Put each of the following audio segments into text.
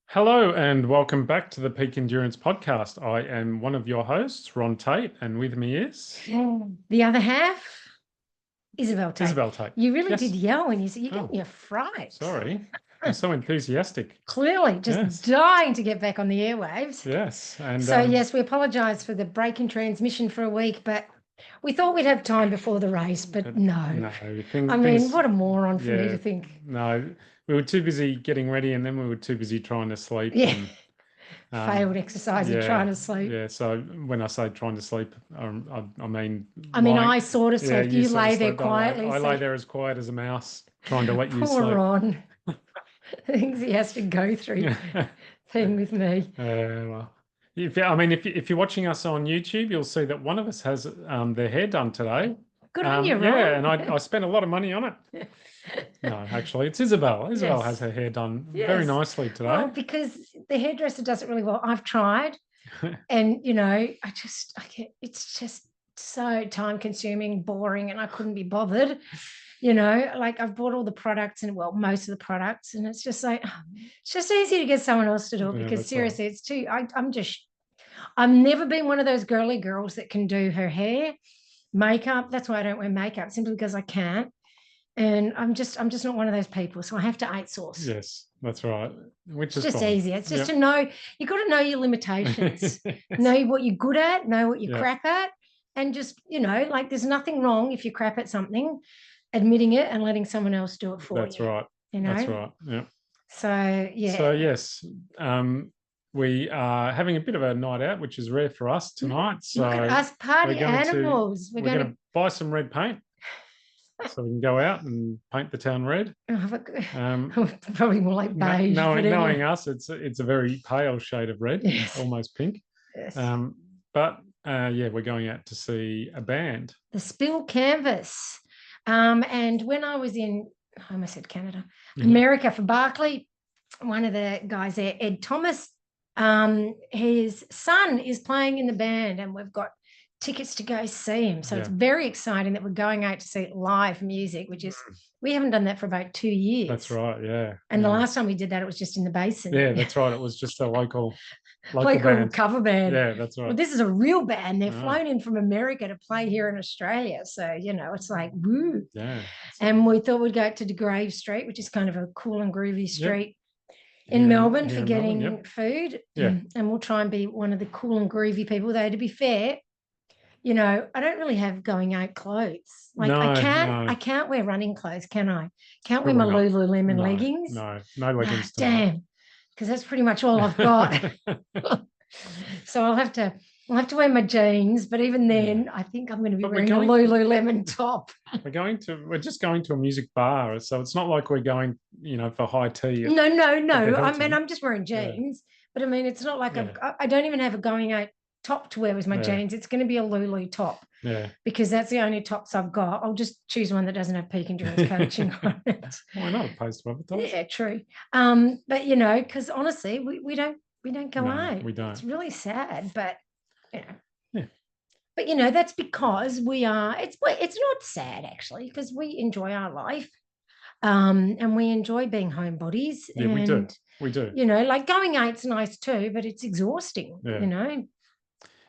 Hello and welcome back to the Peak Endurance Podcast. I am one of your hosts, Ron Tate, and with me is the other half, Isobel Tate. Isobel Tate. You really Yes. did yell when you said you gave Oh, me a fright. Sorry, I'm so enthusiastic. Clearly, just dying to get back on the airwaves. Yes, and so yes, we apologise for the break in transmission for a week, but we thought we'd have time before the race, but no. What a moron for me to think. No, we were too busy getting ready, and then we were too busy trying to sleep. Yeah. Failed exercise of trying to sleep. Yeah, so when I say trying to sleep, I mean... I sort of slept. You lay there quietly. I lay there as quiet as a mouse, trying to let you sleep. Poor Ron. Things he has to go through thing with me. Well, if you're watching us on YouTube, you'll see that one of us has their hair done today. Good on you, Ron. Yeah, and I spent a lot of money on it. No, actually, it's Isobel. Isobel has her hair done very nicely today. Well, because the hairdresser does it really well. I've tried, and it's just so time-consuming, boring, and I couldn't be bothered. I've bought all the products and most of the products, and it's just like it's just easy to get someone else to do it because seriously, it's too. I've never been one of those girly girls that can do her hair, makeup. That's why I don't wear makeup, simply because I can't. And I'm just not one of those people, so I have to outsource. Yes, that's right. Which is just easier. It's just to know, you've got to know your limitations, know what you're good at, know what you're crap at, and just there's nothing wrong if you crap at something, admitting it and letting someone else do it for you. That's right. That's right. Yeah. So yeah. So yes, we are having a bit of a night out, which is rare for us tonight. So look at us party animals. We're going to buy some red paint. So we can go out and paint the town red. Probably more like beige. Knowing us, it's a very pale shade of red, almost pink. Yes. We're going out to see a band. The Spill Canvas. And when I was in, I almost said Canada, America for Barclay, one of the guys there, Ed Thomas, his son is playing in the band, and we've got tickets to go see him. So it's very exciting that we're going out to see live music, which is, we haven't done that for about 2 years. That's right, yeah. And the last time we did that, it was just in the basin. Yeah, that's right. It was just a local band. Cover band. Yeah, that's right. Well, this is a real band. They're flown in from America to play here in Australia. So, it's like, woo. Yeah. And we thought we'd go to DeGrave Street, which is kind of a cool and groovy street in Melbourne for getting food. Yeah. And we'll try and be one of the cool and groovy people. Though, to be fair, I don't really have going out clothes. I can't wear running clothes, can I? Can't wear my Lululemon leggings. No leggings. Damn, because that's pretty much all I've got. So I'll have to wear my jeans, but even then, I think I'm going to be wearing a Lululemon top. We're just going to a music bar, so it's not like we're going, for high tea. No. I'm just wearing jeans, but it's not like I don't even have a going out top to wear with my jeans. It's going to be a Lulu top. Yeah. Because that's the only tops I've got. I'll just choose one that doesn't have peak endurance coaching on it. Why not? Opposed to other tops. Yeah, true. But because honestly, we don't go out. We don't. It's really sad, but But that's because we are. It's not sad actually, because we enjoy our life, and we enjoy being homebodies. Yeah, we do. We do. Going out's nice too, but it's exhausting. Yeah.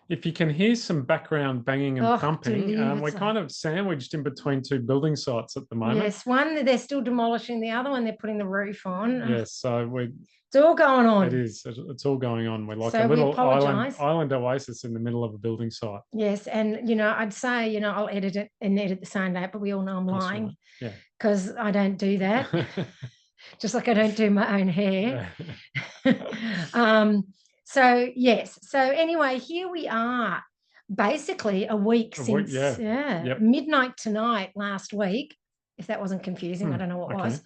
If you can hear some background banging and thumping, we're kind of sandwiched in between two building sites at the moment. Yes, one they're still demolishing, the other one they're putting the roof on. Yes, so it's all going on. It is. It's all going on. We're like a little island oasis in the middle of a building site. Yes, and I'd say I'll edit it and edit the same day, but we all know I'm lying. Right. Yeah. Because I don't do that. Just like I don't do my own hair. So yes. So anyway, here we are, basically a week since midnight tonight last week. If that wasn't confusing, I don't know what was.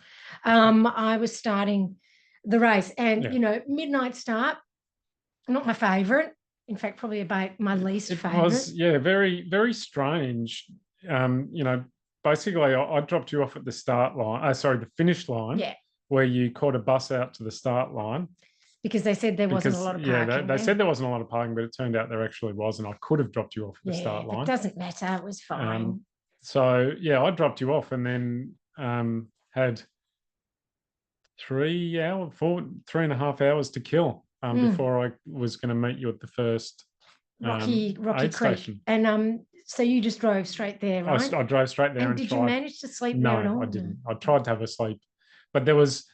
I was starting the race, and midnight start, not my favourite. In fact, probably about my least favourite. It was very, very strange. Basically, I dropped you off at the start line. The finish line. Yeah. Where you caught a bus out to the start line. Because they said there wasn't a lot of parking. Yeah, they said there wasn't a lot of parking, but it turned out there actually was, and I could have dropped you off at the start line. It doesn't matter. It was fine. I dropped you off and then had 3.5 hours to kill before I was going to meet you at the first Rocky aid Creek. station. And so you just drove straight there, right? I drove straight there. And did you manage to sleep there at all? No, I didn't. I tried to have a sleep, but there was,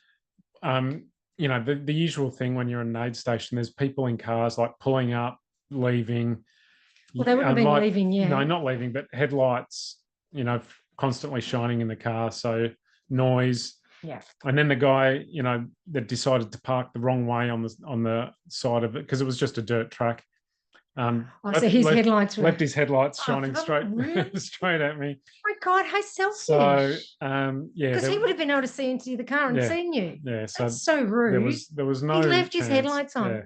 you know, the usual thing when you're in an aid station. There's people in cars like pulling up, leaving. Well, they wouldn't have been leaving, yeah. No, not leaving, but headlights, you know, constantly shining in the car. So noise. Yeah. And then the guy, you know, that decided to park the wrong way on the side of it because it was just a dirt track. So his headlights left his headlights shining really? straight at me. Oh my God, how selfish! So yeah, because he would have been able to see into the car and seen you. Yeah, that's so rude. There was no. He left his chance. headlights on. Yeah.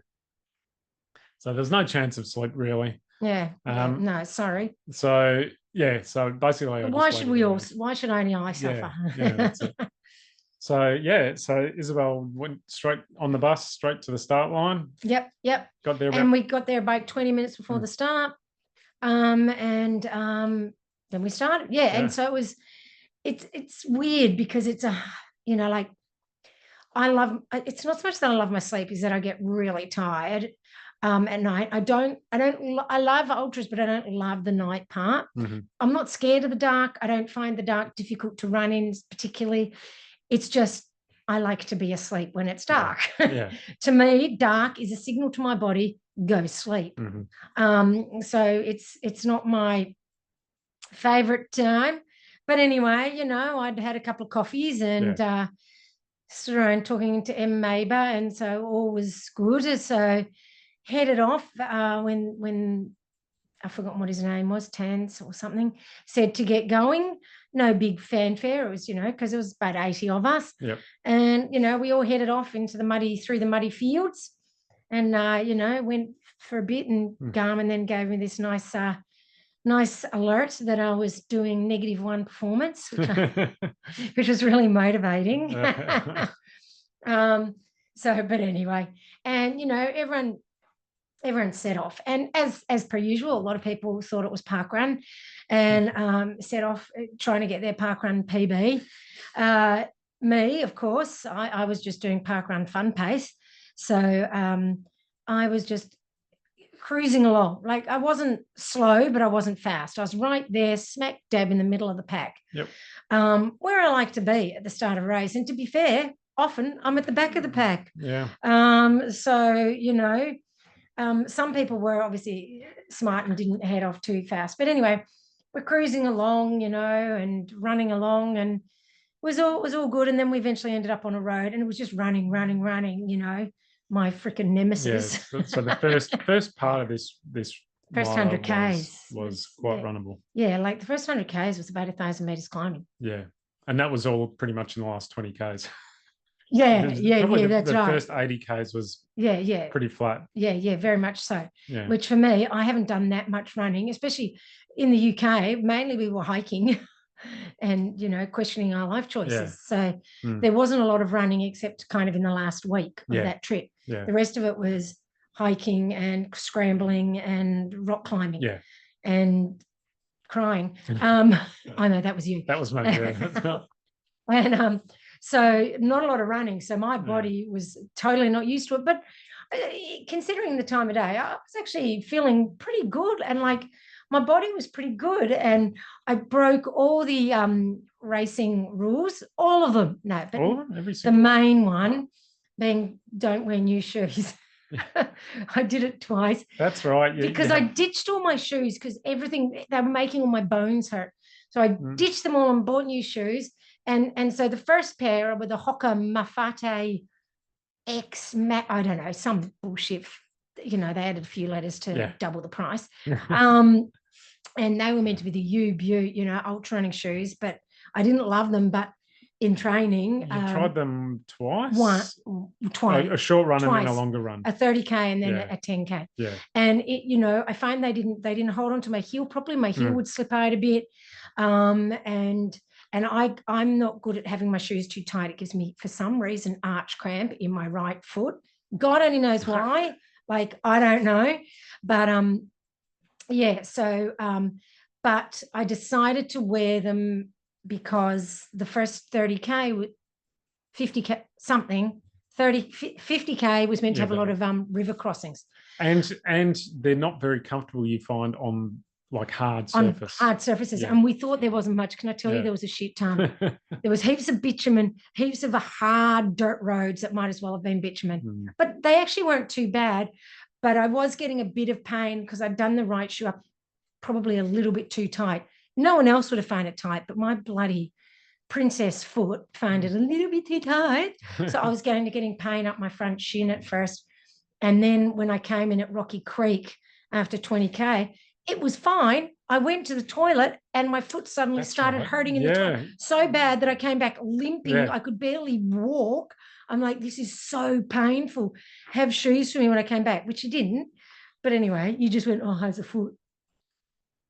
So there's no chance of sleep really. Yeah. No, sorry. So yeah. So basically, why should only I suffer? Yeah, that's it. So yeah, so Isobel went straight on the bus, straight to the start line. Yep. Got there, and we got there about 20 minutes before the start. And then we started. Yeah, and so it's weird because it's a, you know, like it's not so much that I love my sleep, is that I get really tired at night. I love ultras, but I don't love the night part. I'm not scared of the dark. I don't find the dark difficult to run in particularly. It's just, I like to be asleep when it's dark. Yeah. To me, dark is a signal to my body, go sleep. So it's not my favorite time. But anyway, you know, I'd had a couple of coffees and stood around talking to M. Maber, and so all was good. So headed off when I forgot what his name was, Tans or something, said to get going. No big fanfare. It was, you know, because it was about 80 of us. Yep. And, you know, we all headed off into through the muddy fields and, you know, went for a bit, and Garmin then gave me this nice alert that I was doing -1 performance, which was really motivating. But anyway, and, you know, everyone set off, and as per usual, a lot of people thought it was parkrun and set off trying to get their parkrun PB. Me, of course, I was just doing parkrun fun pace, so I was just cruising along. Like, I wasn't slow, but I wasn't fast. I was right there, smack dab in the middle of the pack. Yep. Where I like to be at the start of a race, and to be fair, often I'm at the back of the pack. Yeah. So, you know, some people were obviously smart and didn't head off too fast. But anyway, we're cruising along, you know, and running along, and it was all good. And then we eventually ended up on a road, and it was just running, you know, my freaking nemesis. Yeah. So the first part of this first 100 Ks was quite runnable. Yeah, like the first 100 Ks was about 1,000 meters climbing. Yeah. And that was all pretty much in the last 20 Ks. Yeah, that's right. The first 80 Ks was pretty flat. Yeah, very much so. Yeah. Which for me, I haven't done that much running, especially in the UK. Mainly we were hiking and, you know, questioning our life choices. So there wasn't a lot of running except kind of in the last week of that trip. Yeah. The rest of it was hiking and scrambling and rock climbing. Yeah. And crying. I know that was you. That was me. Yeah. And so not a lot of running. So my body was totally not used to it. But considering the time of day, I was actually feeling pretty good. And like my body was pretty good. And I broke all the racing rules, all of them. No, but the main one being don't wear new shoes. I did it twice. That's right. Because I ditched all my shoes because everything, they were making all my bones hurt. So I ditched them all and bought new shoes. And so the first pair were the Hoka Mafate X, I don't know, some bullshit, you know, they added a few letters to double the price. And they were meant to be the Butte, you know, ultra running shoes, but I didn't love them. But in training, you tried them twice. Twice. A short run and then a longer run. A 30K and then a 10K. Yeah. And it, you know, I find they didn't hold on to my heel properly. My heel would slip out a bit, and I'm not good at having my shoes too tight. It gives me, for some reason, arch cramp in my right foot. God only knows why. Like, I don't know. But but I decided to wear them because the first 30K 50K something, 50K was meant to have a lot of river crossings. And they're not very comfortable, you find, on like hard surfaces. And we thought there wasn't much. Can I tell you, there was a shit ton. There was heaps of bitumen, heaps of hard dirt roads that might as well have been bitumen. But they actually weren't too bad. But I was getting a bit of pain because I'd done the right shoe up probably a little bit too tight. No one else would have found it tight, but my bloody princess foot found it a little bit too tight. So I was getting pain up my front shin at first. And then when I came in at Rocky Creek after 20K, it was fine. I went to the toilet and my foot suddenly started hurting in the toilet so bad that I came back limping. I could barely walk. I'm like, this is so painful. Have shoes for me when I came back, which you didn't. But anyway, you just went, oh, how's the foot?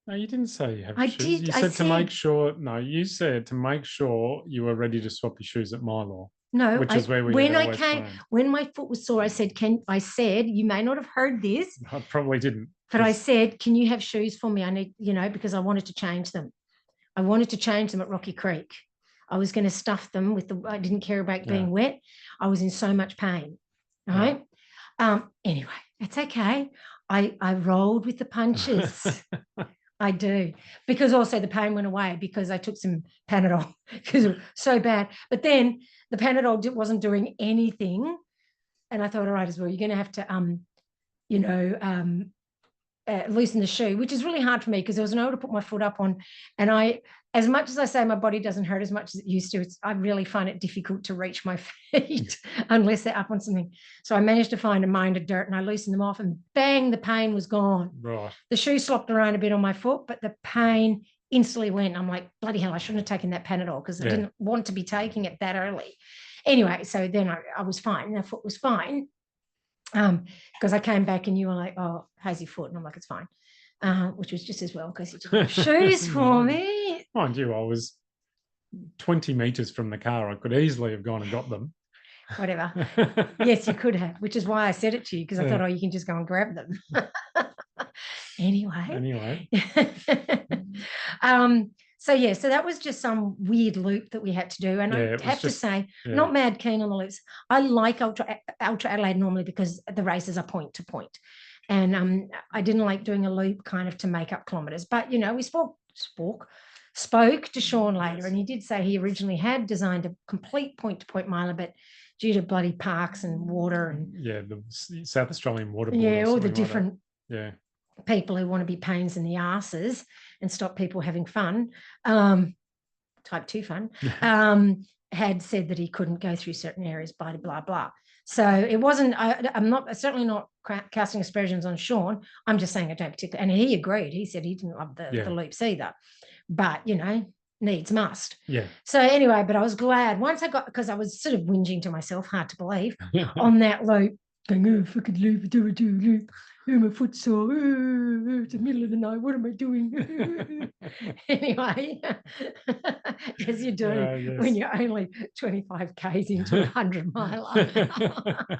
No, you didn't say you have I shoes. did. You said to make sure. No, you said to make sure you were ready to swap your shoes at Milo. No, which is where we when I came, when my foot was sore, I said, you may not have heard this. I probably didn't. But I said, can you have shoes for me? I need, because I wanted to change them. I wanted to change them at Rocky Creek. I was going to stuff them with I didn't care about being wet. I was in so much pain. Right. Anyway, it's okay. I rolled with the punches. I do. Because also the pain went away because I took some Panadol because it was so bad. But then the Panadol wasn't doing anything. And I thought, all right, as well, you're going to have to, loosen the shoe, which is really hard for me because there was nowhere to put my foot up on. And as much as I say my body doesn't hurt as much as it used to, I really find it difficult to reach my feet unless they're up on something. So I managed to find a mound of dirt and I loosened them off and bang, the pain was gone. Right. The shoe slopped around a bit on my foot, but the pain instantly went. I'm like, bloody hell, I shouldn't have taken that Panadol because I didn't want to be taking it that early. Anyway, so then I was fine. The foot was fine. Because I came back and you were like, oh, how's your foot? And I'm like, it's fine. Which was just as well because you took my shoes for me. Mind you, I was 20 meters from the car. I could easily have gone and got them. Whatever. Yes, you could have, which is why I said it to you because I thought, oh, you can just go and grab them. Anyway. So that was just some weird loop that we had to do. And I have to say, not mad keen on the loops. I like Ultra Adelaide normally because the races are point to point. And I didn't like doing a loop kind of to make up kilometers. But, we spoke to Sean later, and he did say he originally had designed a complete point to point miler, but due to bloody parks and water and the South Australian water board, all the different people who want to be pains in the asses and stop people having fun, type 2 fun, had said that he couldn't go through certain areas, blah, blah, blah. So it wasn't, I'm certainly not casting aspersions on Sean. I'm just saying I don't particularly, and he agreed. He said he didn't love the loops either, but needs must. Yeah. So anyway, but I was glad once I got, because I was sort of whinging to myself, hard to believe, on that loop, going, oh, fucking loop, do a loop. Oh, my foot's sore. Oh, it's the middle of the night. What am I doing? Anyway, as you do when you're only 25 Ks into a 100-miler.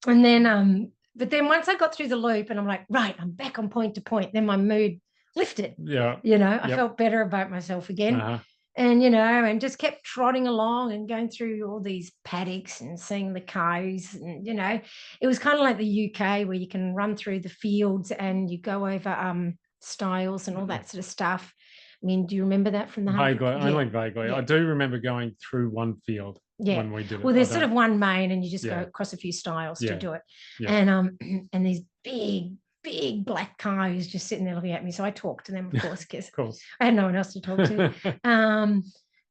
And then, but then once I got through the loop and I'm like, right, I'm back on point to point, then my mood lifted. Yeah. I felt better about myself again. And, and just kept trotting along and going through all these paddocks and seeing the cows. And, it was kind of like the UK where you can run through the fields and you go over stiles and all that sort of stuff. I mean, do you remember that from the vaguely? Only vaguely. I do remember going through one field when we did it. Well, there's sort of one main and you just go across a few stiles to do it. Yeah. And these big black cows just sitting there looking at me. So I talked to them, of course, because I had no one else to talk to.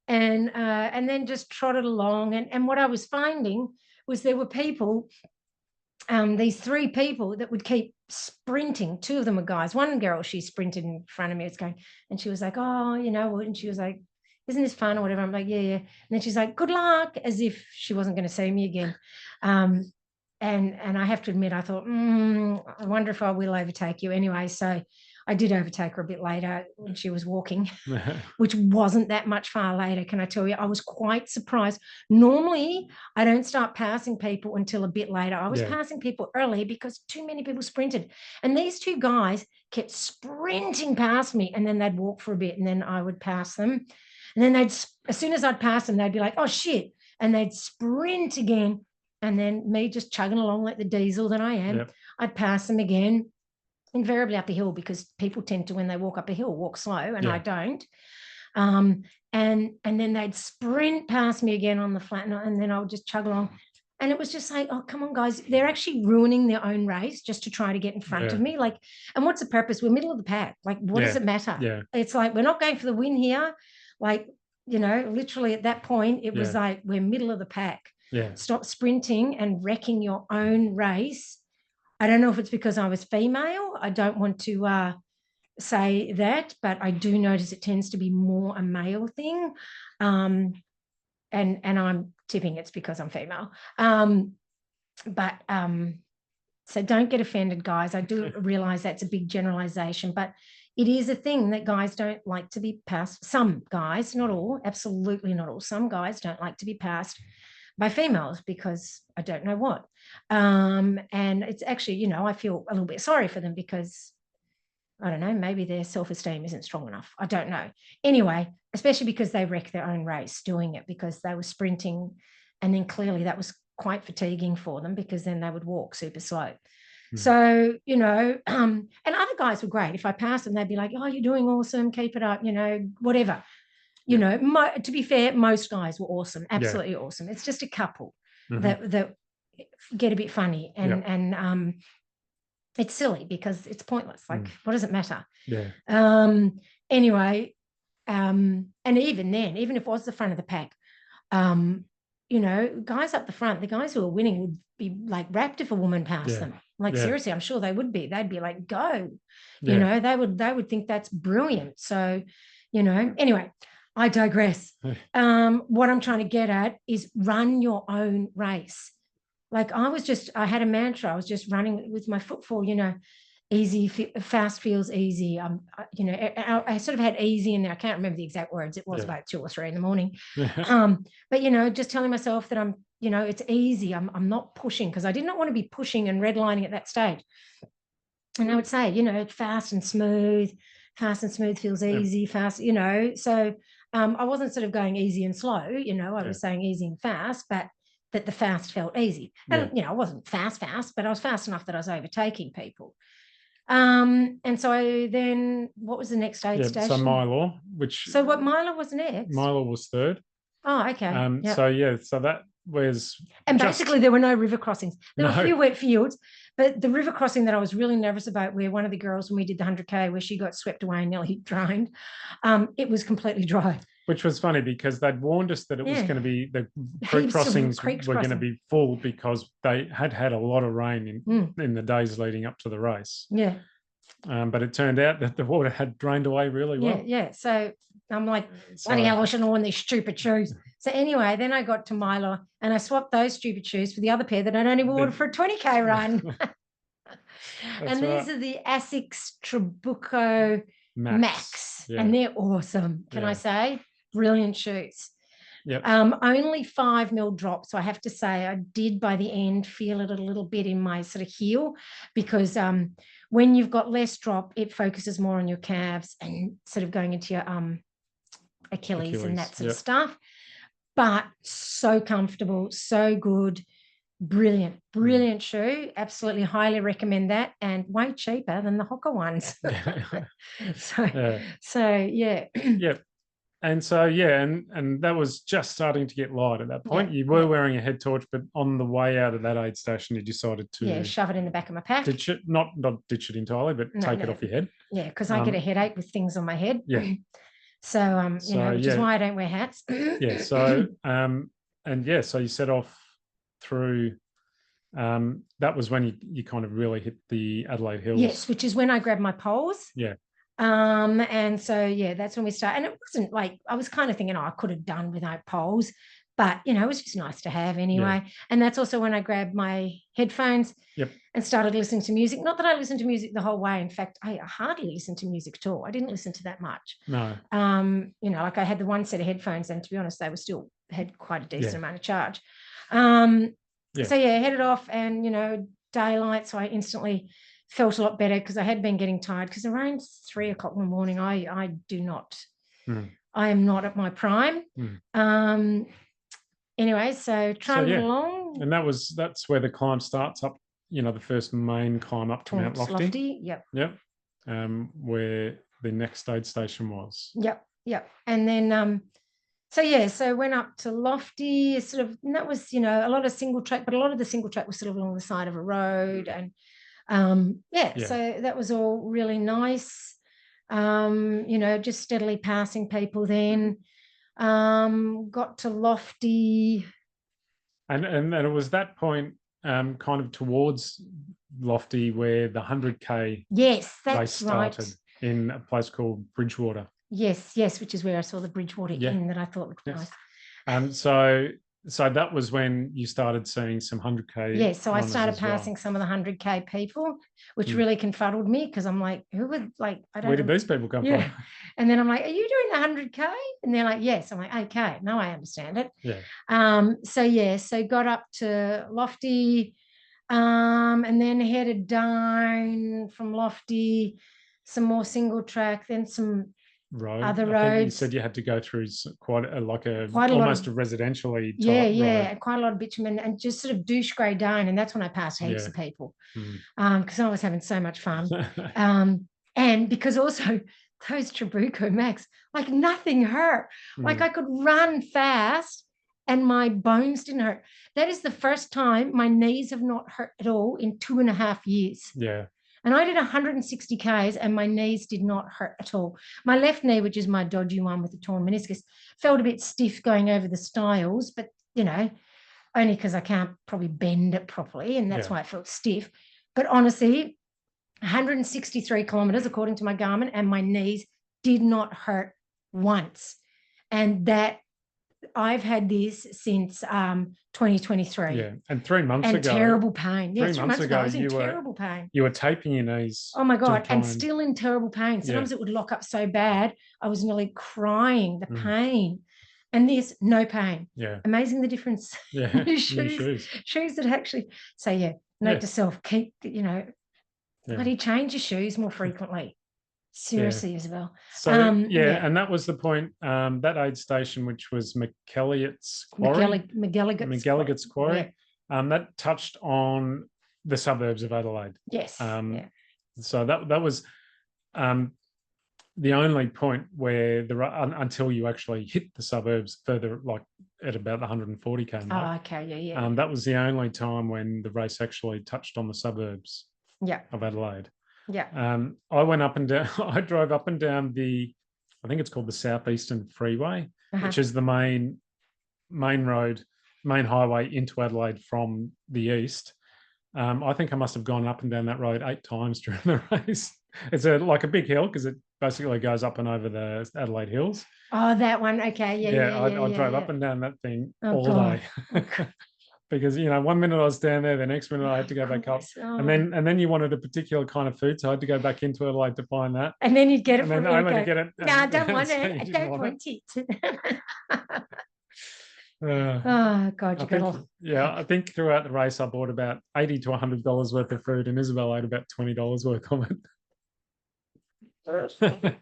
And then just trotted along. And what I was finding was there were people, these 3 people that would keep sprinting. 2 of them were guys. One girl, she sprinted in front of me. It's going, and she was like, oh, and she was like, isn't this fun or whatever? I'm like, yeah. And then she's like, good luck, as if she wasn't going to see me again. And I have to admit, I thought, I wonder if I will overtake you anyway. So I did overtake her a bit later when she was walking, which wasn't that much far later, can I tell you? I was quite surprised. Normally, I don't start passing people until a bit later. I was passing people early because too many people sprinted. And these 2 guys kept sprinting past me, and then they'd walk for a bit, and then I would pass them. And then as soon as I'd pass them, they'd be like, oh, shit. and they'd sprint again. And then me just chugging along like the diesel that I am, Yep. I'd pass them again, invariably up a hill, because people tend to, when they walk up a hill, walk slow, and I don't. And then they'd sprint past me again on the flat, and then I would just chug along. And it was just like, oh, come on, guys. They're actually ruining their own race just to try to get in front of me. Like, and what's the purpose? We're middle of the pack. Like, what does it matter? Yeah. It's like, we're not going for the win here. Like, you know, literally at that point, it was like, we're middle of the pack. Yeah. Stop sprinting and wrecking your own race. I don't know if it's because I was female. I don't want to say that, but I do notice it tends to be more a male thing. And I'm tipping it's because I'm female. So don't get offended, guys. I do realize that's a big generalization, but it is a thing that guys don't like to be passed. Some guys, not all, absolutely not all. Some guys don't like to be passed by females because I don't know what. And it's actually, you know, I feel a little bit sorry for them because I don't know, maybe their self-esteem isn't strong enough. I don't know. Anyway, especially because they wrecked their own race doing it, because they were sprinting, and then clearly that was quite fatiguing for them, because then they would walk super slow. So, you know, and other guys were great. If I passed them, they'd be like, oh, you're doing awesome, keep it up, you know, whatever. You know, to be fair, most guys were awesome, absolutely awesome. It's just a couple that get a bit funny, and it's silly because it's pointless. Like, what does it matter? Anyway, and even then, even if it was the front of the pack, you know, guys up the front, the guys who are winning would be like rapt if a woman passed them. Like, seriously, I'm sure they would be. They'd be like, go. You know, they would think that's brilliant. So, you know, anyway, I digress. What I'm trying to get at is run your own race. Like, I had a mantra. I was just running with my footfall, you know, easy, fast feels easy. You know, I sort of had easy in there. I can't remember the exact words. It was about 2 or 3 in the morning. But, you know, just telling myself that I'm, you know, it's easy. I'm not pushing, because I did not want to be pushing and redlining at that stage. And I would say, you know, fast and smooth feels easy, fast, you know. So I wasn't sort of going easy and slow, you know, I was saying easy and fast, but that the fast felt easy. And, you know, I wasn't fast, but I was fast enough that I was overtaking people. And so then what was the next aid station? So Milo, so what, Milo was next? Milo was third. Oh, okay. So that was, and basically there were no river crossings. There were a few wet fields, but the river crossing that I was really nervous about, where one of the girls, when we did the 100K, where she got swept away and nearly drowned, it was completely dry. Which was funny, because they'd warned us that it was going to be, the creek crossings were going to be full, because they had a lot of rain in the days leading up to the race. But it turned out that the water had drained away really well. So I'm like, bloody hell, I shouldn't have worn these stupid shoes. So anyway, then I got to Milo and I swapped those stupid shoes for the other pair that I'd only worn for a 20K run. And these are the Asics Trabuco Max. And they're awesome. Can I say? Brilliant shoes. Only 5 mil drop. So I have to say I did by the end feel it a little bit in my sort of heel, because when you've got less drop, it focuses more on your calves and sort of going into your Achilles and that sort of stuff. But so comfortable, so good, brilliant shoe. Absolutely highly recommend that, and way cheaper than the Hoka ones. And so, and that was just starting to get light at that point. You were wearing a head torch, but on the way out of that aid station, you decided to shove it in the back of my pack. Ditch it, not ditch it entirely, but take it off your head. Because I get a headache with things on my head. So, you know, which is why I don't wear hats. So you set off through. That was when you kind of really hit the Adelaide Hills. Yes, which is when I grabbed my poles. And so that's when we started. And it wasn't like, I was kind of thinking, I could have done without poles, but you know, it was just nice to have anyway. And that's also when I grabbed my headphones and started listening to music. Not that I listened to music the whole way. In fact, I hardly listened to music at all. I didn't listen to that much. No. You know, like I had the one set of headphones, and to be honest, they were still had quite a decent amount of charge. So headed off, and you know, daylight. So I instantly felt a lot better, because I had been getting tired, because around 3 o'clock in the morning, I do not, I am not at my prime. anyway, so trundled along. And that's where the climb starts up, the first main climb up to Mount Lofty. Yep. Where the next aid station was. Yep. And then so went up to Lofty, and that was, a lot of single track, but a lot of the single track was sort of along the side of a road. And so that was all really nice. Just steadily passing people then. Got to Lofty. And it was that point kind of towards Lofty where the 100K race started in a place called Bridgewater. Yes, which is where I saw the Bridgewater Inn that I thought looked nice. So that was when you started seeing some 100K. Yeah, so I started passing some of the 100K people, which really confuddled me because I'm like, who would I don't know. Where did these people come from? And then I'm like, are you doing the 100K? And they're like, yes. I'm like, okay, now I understand it. Yeah. So got up to Lofty, and then headed down from Lofty, some more single track, then some other roads. You said you had to go through quite almost a residentially type road. Quite a lot of bitumen, and just sort of douche grey down, and that's when I passed heaps of people because I was having so much fun. And because also those Trabuco Max, like nothing hurt. Like I could run fast and my bones didn't hurt. That is the first time my knees have not hurt at all in 2.5 years. Yeah. And I did 160 Ks and my knees did not hurt at all. My left knee, which is my dodgy one with the torn meniscus, felt a bit stiff going over the stiles, but, only because I can't probably bend it properly, and that's why it felt stiff. But honestly, 163 kilometres, according to my Garmin, and my knees did not hurt once. And that I've had this since 2023. Yeah, and 3 months ago. And terrible pain. Yeah, 3 months ago, I was in terrible pain. You were taping your knees. Oh my God, and still in terrible pain. Sometimes it would lock up so bad, I was nearly crying, the pain. And this, no pain. Yeah. Amazing the difference. Yeah, New shoes that actually, note to self, keep, bloody change your shoes more frequently. Seriously, Isobel. So and that was the point. That aid station, which was McElligot's Quarry, McElligot's Quarry, that touched on the suburbs of Adelaide. Yes. So that was the only point where until you actually hit the suburbs further, like at about the 140K mark. Oh, okay, yeah. That was the only time when the race actually touched on the suburbs. Of Adelaide. Yeah. I went up and down. I drove up and down I think it's called the Southeastern Freeway, which is the main highway into Adelaide from the east. I think I must have gone up and down that road 8 times during the race. It's like a big hill because it basically goes up and over the Adelaide Hills. Oh, that one. Okay. Yeah. I drove up and down that thing all day. Because 1 minute I was down there, the next minute I had to go back up, and then you wanted a particular kind of food, so I had to go back into Adelaide to find that. And then you'd get it. And then I went to get it. No, I don't want it. I don't want it. Oh God, I think throughout the race I bought about $80 to $100 worth of food, and Isobel ate about $20 worth of it.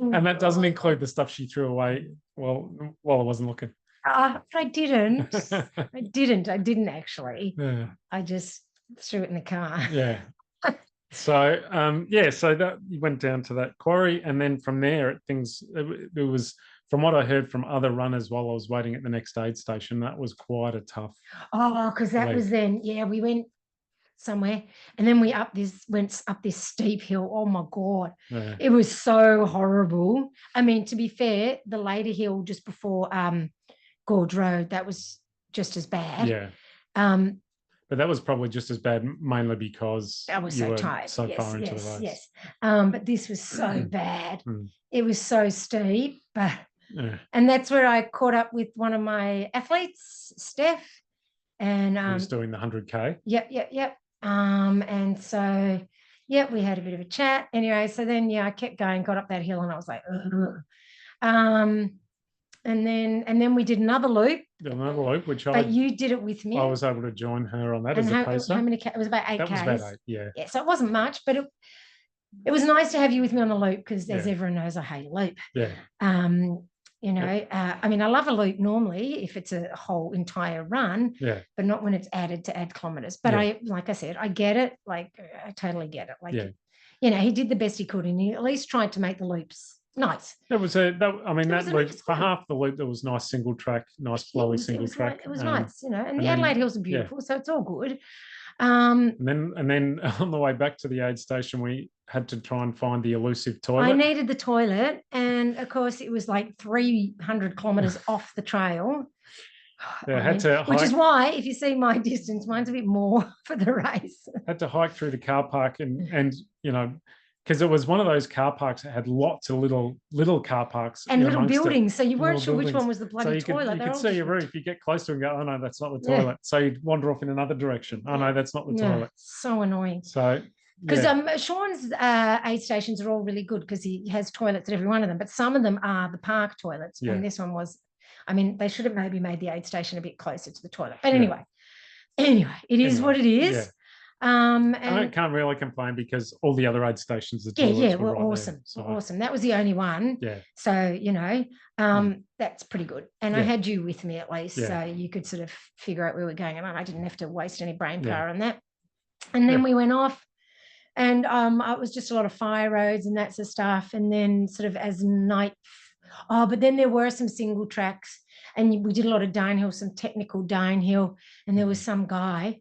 And that doesn't include the stuff she threw away while I wasn't looking. I didn't. I didn't actually. Yeah. I just threw it in the car. Yeah. So so that you went down to that quarry, and then from there it was, from what I heard from other runners while I was waiting at the next aid station, that was quite a tough. Oh, because that was then. Yeah, we went somewhere, and then we went up this steep hill. Oh my God, it was so horrible. I mean, to be fair, the later hill just before Gorge Road, that was just as bad. Yeah. But that was probably just as bad, mainly because I was so tired. So far into the race. Yes. But this was so bad. It was so steep. And that's where I caught up with one of my athletes, Steph. And he was doing the 100K. Yep. And so we had a bit of a chat. Anyway, so then I kept going, got up that hill, and I was like, ugh. And then we did another loop. But you did it with me. I was able to join her on that as a pacer. How many? It was about 8 Ks. That was about 8, yeah. Yeah, so it wasn't much, but it was nice to have you with me on the loop because, as everyone knows, I hate a loop. Yeah. You know, I mean, I love a loop normally if it's a whole entire run, but not when it's added to add kilometers. But like I said, I get it. Like, I totally get it. Like, you know, he did the best he could, and he at least tried to make the loops nice. That loop for half the loop, there was nice single track, nice flowy single track. It was nice, you know, and the Adelaide Hills are beautiful, so it's all good. And then on the way back to the aid station, we had to try and find the elusive toilet. I needed the toilet, and of course it was like 300 kilometers off the trail. Which is why, if you see my distance, mine's a bit more for the race. Had to hike through the car park, and you know, because it was one of those car parks that had lots of little car parks and little buildings, so you weren't sure which one was the bloody toilet. You could see your roof. You get close to it and go, oh no, that's not the toilet. So you'd wander off in another direction. Oh no, that's not the toilet. So annoying. So because Sean's aid stations are all really good because he has toilets at every one of them, but some of them are the park toilets, and this one was. I mean, they should have maybe made the aid station a bit closer to the toilet, but anyway, it is what it is. And I can't really complain because all the other aid stations, were awesome. Awesome. That was the only one. Yeah. So, you know, that's pretty good. And I had you with me at least, so you could sort of figure out where we're going. And I didn't have to waste any brain power on that. And then we went off, and it was just a lot of fire roads and that sort of stuff. And then sort of as night. But then there were some single tracks, and we did a lot of downhill, some technical downhill. And there was some guy.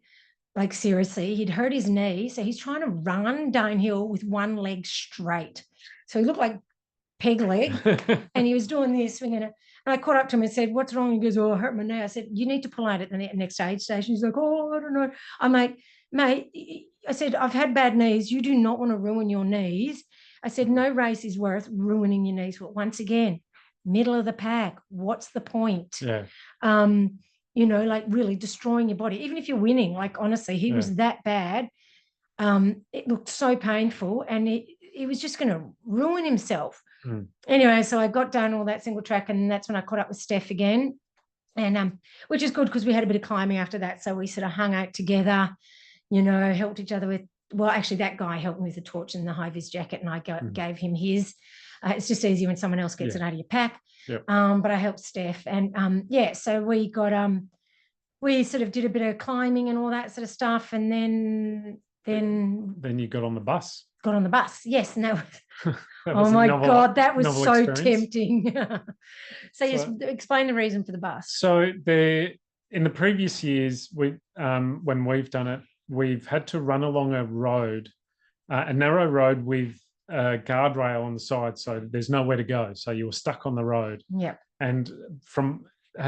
Like, seriously, he'd hurt his knee, so he's trying to run downhill with one leg straight. So he looked like peg leg, and he was doing this, swinging it. And I caught up to him and said, what's wrong? He goes, oh, I hurt my knee. I said, you need to pull out at the next aid station. He's like, oh, I don't know. I'm like, mate, I said, I've had bad knees. You do not want to ruin your knees. I said, no race is worth ruining your knees. But once again, middle of the pack, what's the point? You know, like really destroying your body, even if you're winning. Like, honestly, he was that bad. It looked so painful, and he was just going to ruin himself. Anyway, so I got done all that single track, and that's when I caught up with Steph again, and which is good because we had a bit of climbing after that. So we sort of hung out together, you know, helped each other with. Well, actually, that guy helped me with the torch and the high-vis jacket, and I gave him his. It's just easy when someone else gets it out of your pack. But I helped Steph, and so we got we sort of did a bit of climbing and all that sort of stuff, and then you got on the bus. Got on the bus, yes, and that was oh my God, that was so tempting. So just explain the reason for the bus. So in the previous years, when we've done it, we've had to run along a road, a narrow road with a guardrail on the side, so there's nowhere to go. So you were stuck on the road. Yeah. And from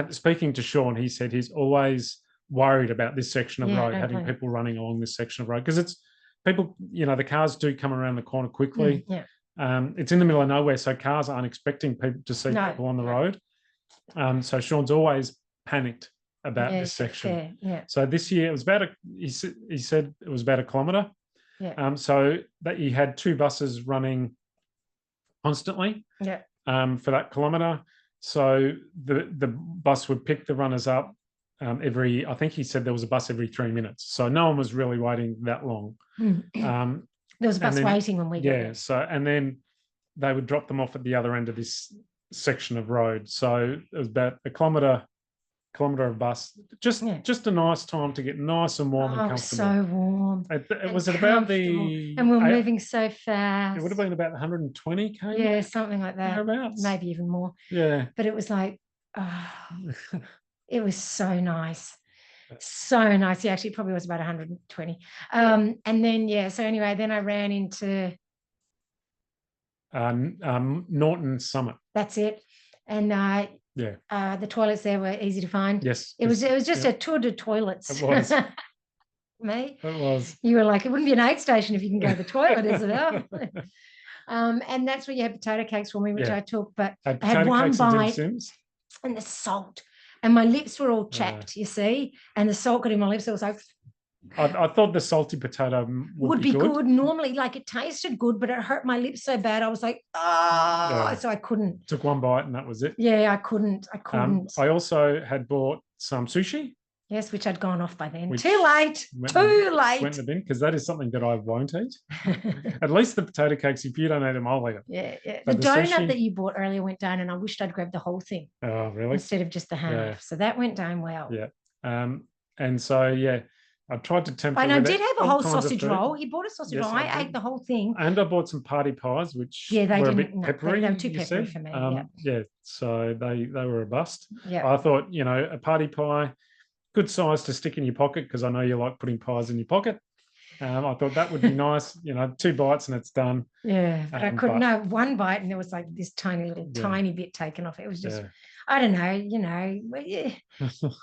speaking to Sean, he said he's always worried about this section of road, having people running along this section of road, because it's people, you know, the cars do come around the corner quickly. It's in the middle of nowhere, so cars aren't expecting people to see people on the road. So Sean's always panicked about this section. So this year it was about he said it was about 1 kilometre. So that he had 2 buses running constantly for that kilometre. So the bus would pick the runners up I think he said there was a bus every 3 minutes. So no one was really waiting that long. There was a bus waiting when we got there. So, and then they would drop them off at the other end of this section of road. So it was about a kilometre of bus, just a nice time to get nice and warm and comfortable. So warm. It was at about the... And we were moving so fast. It would have been about 120 km. Yeah, something like that. Thereabouts. Maybe even more. Yeah. But it was like, it was so nice. So nice. Yeah, actually, it probably was about 120. And then, so anyway, then I ran into... Norton Summit. That's it. And... the toilets there were easy to find. Yes. It was just a tour de toilets. It was. Me? It was. You were like, it wouldn't be an aid station if you can go to the toilet, is it? And that's where you had potato cakes for me, which I took, but I had one bite and the salt. And my lips were all chapped, you see, and the salt got in my lips. It was like... I thought the salty potato would be good. Normally, like it tasted good, but it hurt my lips so bad. I was like, so I couldn't. Took one bite and that was it. Yeah, I couldn't. I also had bought some sushi. Yes, which I'd gone off by then. Too late. Too late. Went in the bin, because that is something that I won't eat. At least the potato cakes, if you don't eat them, I'll eat them. Yeah, yeah. The donut that you bought earlier went down, and I wished I'd grabbed the whole thing. Oh, really? Instead of just the half. Yeah. So that went down well. Yeah. And so, yeah, I tried to tempt And I did have a whole sausage roll. He bought a sausage roll. I ate the whole thing. And I bought some party pies, which were a bit peppery. They were too peppery for me. Yeah, so they were a bust. Yeah. I thought, a party pie, good size to stick in your pocket, because I know you like putting pies in your pocket. I thought that would be nice, 2 bites and it's done. Yeah, but I couldn't. No, 1 bite and there was like this tiny bit taken off. It was just, I don't know,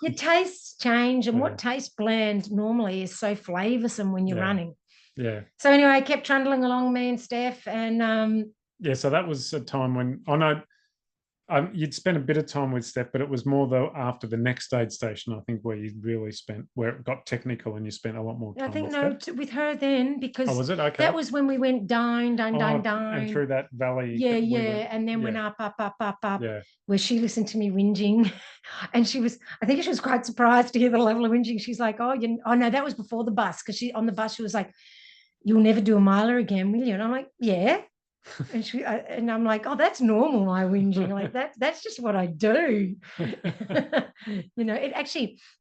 your tastes change, and what tastes bland normally is so flavoursome when you're running. Yeah. So anyway, I kept trundling along, me and Steph, and so that was a time when I know you'd spent a bit of time with Steph, but it was more though after the next aid station, I think, where you really where it got technical and you spent a lot more time. I think with her then, because was it? Okay. That was when we went down, and through that valley. Yeah, and then went up. Yeah. Where she listened to me whinging, and I think she was quite surprised to hear the level of whinging. She's like, oh no, that was before the bus, because on the bus she was like, "You'll never do a miler again, will you?" And I'm like, "Yeah." And I'm like, oh, that's normal, my whinging. Like that's just what I do. It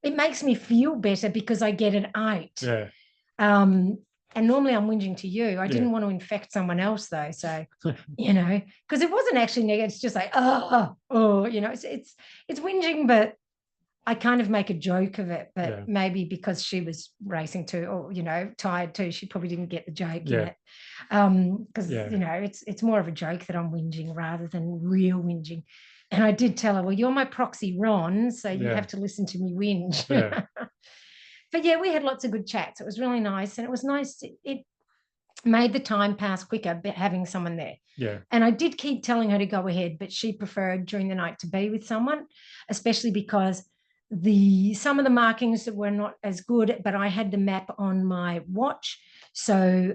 makes me feel better because I get it out. Yeah. And normally I'm whinging to you. I didn't want to infect someone else though. So, because it wasn't actually negative. It's just like, it's whinging, but I kind of make a joke of it, but maybe because she was racing too, or, tired too, she probably didn't get the joke yet. Because, it's more of a joke that I'm whinging rather than real whinging. And I did tell her, well, you're my proxy Ron, so you have to listen to me whinge. Yeah. But yeah, we had lots of good chats. It was really nice. And it was nice. It made the time pass quicker having someone there. Yeah. And I did keep telling her to go ahead, but she preferred during the night to be with someone, especially because some of the markings were not as good, but I had the map on my watch, so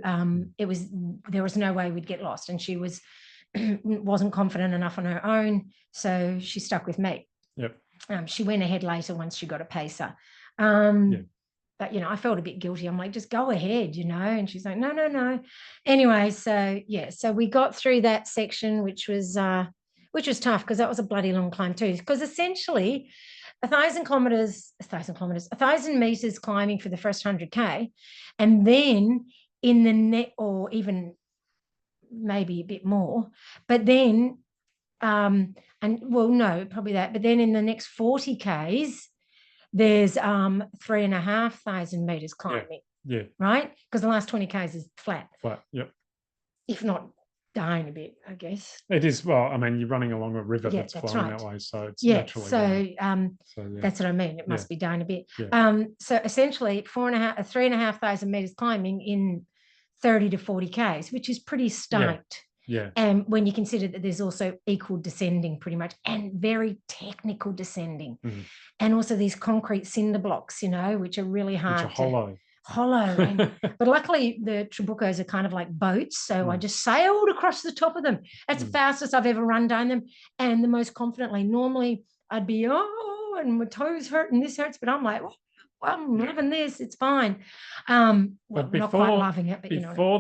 there was no way we'd get lost, and she wasn't confident enough on her own, so she stuck with me. Yep. She went ahead later once she got a pacer. But I felt a bit guilty. I'm like, just go ahead, and she's like, no. Anyway, so we got through that section, which was tough, because that was a bloody long climb too, because essentially 1,000 meters climbing for the first 100K, and then in the or even maybe a bit more, but then probably that, but then in the next 40Ks there's 3,500 meters climbing. Yeah. Right, because the last 20Ks is flat. Yep. If not down a bit, I guess. It is. Well, I mean, you're running along a river that's flowing that way, so it's naturally down. That's what I mean. It must be down a bit. Yeah. So essentially 3,500 meters climbing in 30 to 40Ks, which is pretty stunted. Yeah. And when you consider that there's also equal descending pretty much, and very technical descending. Mm-hmm. And also these concrete cinder blocks, which are really hard. Which are hollow. But luckily the Trabucos are kind of like boats, so I just sailed across the top of them. That's the fastest I've ever run down them, and the most confidently. Normally I'd be and my toes hurt and this hurts, but I'm like, I'm loving this, it's fine. Not quite loving it, but before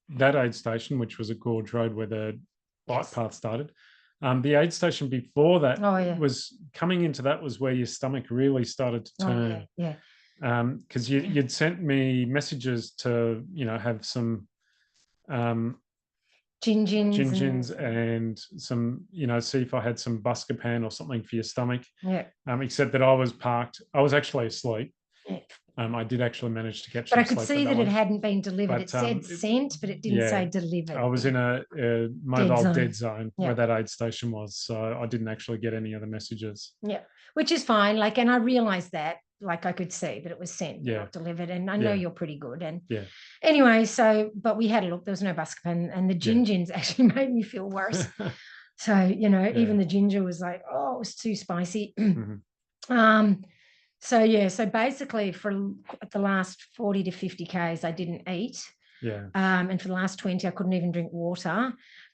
that aid station, which was a gorge road where the bike path started, the aid station before that was coming into that was where your stomach really started to turn. Because you'd sent me messages to have some gin-gins and some see if I had some Buscopan or something for your stomach. Except that I was actually asleep. I did actually manage to catch some sleep. But I could see that it hadn't been delivered. It said sent, but it didn't say delivered. I was in a mobile dead zone where that aid station was, so I didn't actually get any other messages. Which is fine. And I realised that. I could see that it was sent, not delivered, and I know you're pretty good. And anyway, but we had a look. There was no Buscopan, and the gin-gins actually made me feel worse. So even the ginger was like, it was too spicy. So basically for the last 40 to 50Ks, I didn't eat. And for the last 20, I couldn't even drink water.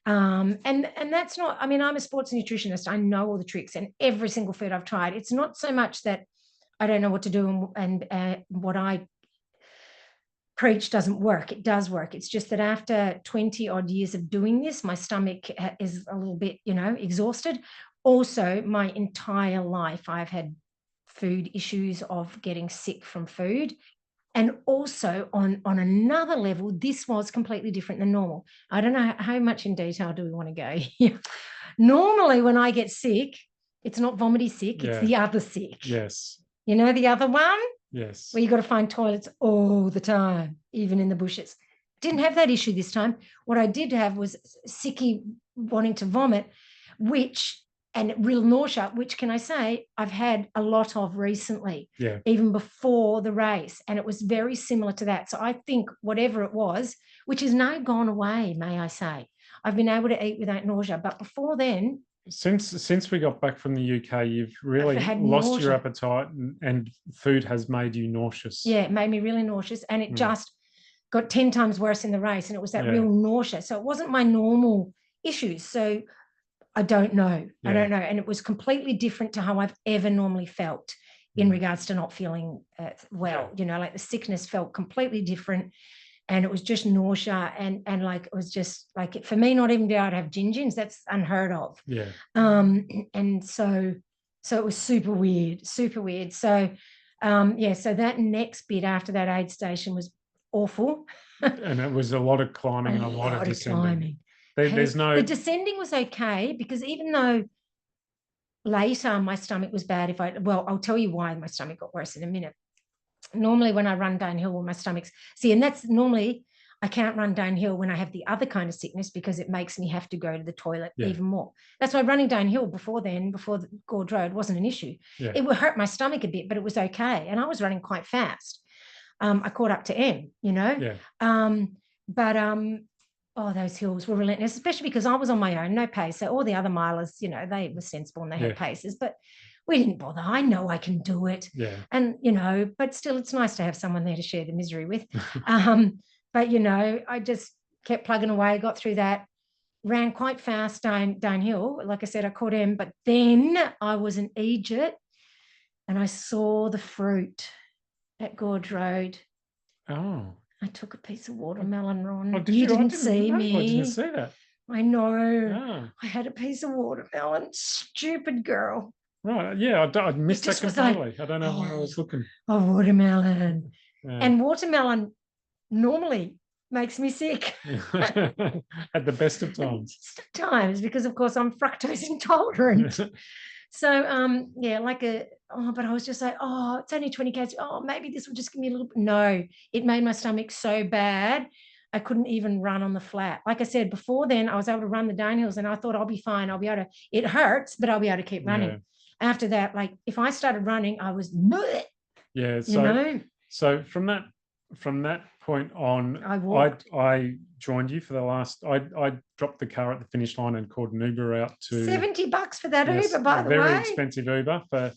And that's not, I mean, I'm a sports nutritionist. I know all the tricks and every single food I've tried. It's not so much that I don't know what to do and what I preach doesn't work. It does work. It's just that after 20 odd years of doing this, my stomach is a little bit, exhausted. Also, my entire life, I've had food issues of getting sick from food. And also on another level, this was completely different than normal. I don't know how much in detail do we want to go here. Normally, when I get sick, it's not vomity sick, it's the other sick. Yes. You know the other one? Yes. Where you got to find toilets all the time, even in the bushes. Didn't have that issue this time. What I did have was sicky wanting to vomit, and real nausea, which can I say I've had a lot of recently, even before the race. And it was very similar to that. So I think whatever it was, which is now gone away, may I say, I've been able to eat without nausea. But before then, since we got back from the UK, you've really lost your appetite and food has made you nauseous. Yeah, it made me really nauseous. And it just got 10 times worse in the race. And it was that real nausea. So it wasn't my normal issues. So I don't know. I don't know. And it was completely different to how I've ever normally felt in regards to not feeling well. Like the sickness felt completely different. And it was just nausea and like it was just like for me not even be able to have gin-gins, that's unheard of. Yeah. And so it was super weird. So so that next bit after that aid station was awful. And it was a lot of climbing and a lot of descending. The descending was okay because even though later my stomach was bad, I'll tell you why my stomach got worse in a minute. Normally when I run downhill with my stomach's and that's normally I can't run downhill when I have the other kind of sickness because it makes me have to go to the toilet even more. That's why running downhill before the Gorge Road wasn't an issue. It would hurt my stomach a bit, but it was okay. And I was running quite fast. I caught up to M, those hills were relentless, especially because I was on my own, no pace. So all the other milers, they were sensible and they had paces, but we didn't bother. I know I can do it. Yeah. And, but still it's nice to have someone there to share the misery with. But, I just kept plugging away, got through that, ran quite fast downhill. Like I said, I caught M, but then I was in Egypt and I saw the fruit at Gorge Road. Oh. I took a piece of watermelon, Ron. Oh, you didn't see me. I didn't see that. I know. Oh. I had a piece of watermelon. Stupid girl. Right. Yeah, I missed that completely. I don't know why I was looking. Oh, watermelon. Yeah. And watermelon normally makes me sick. At the best of times. Times, because of course I'm fructose intolerant. So but I was just like, it's only 20 k's. Maybe this will just give me a little bit. No, it made my stomach so bad I couldn't even run on the flat. Like I said, before then I was able to run the downhills and I thought I'll be fine. I'll be able to, it hurts, but I'll be able to keep running. Yeah. After that, like if I started running, I was bleh, yeah. So from that point on, I joined you for the last. I dropped the car at the finish line and called an Uber out to $70 for that Uber, by the way. Very expensive Uber for a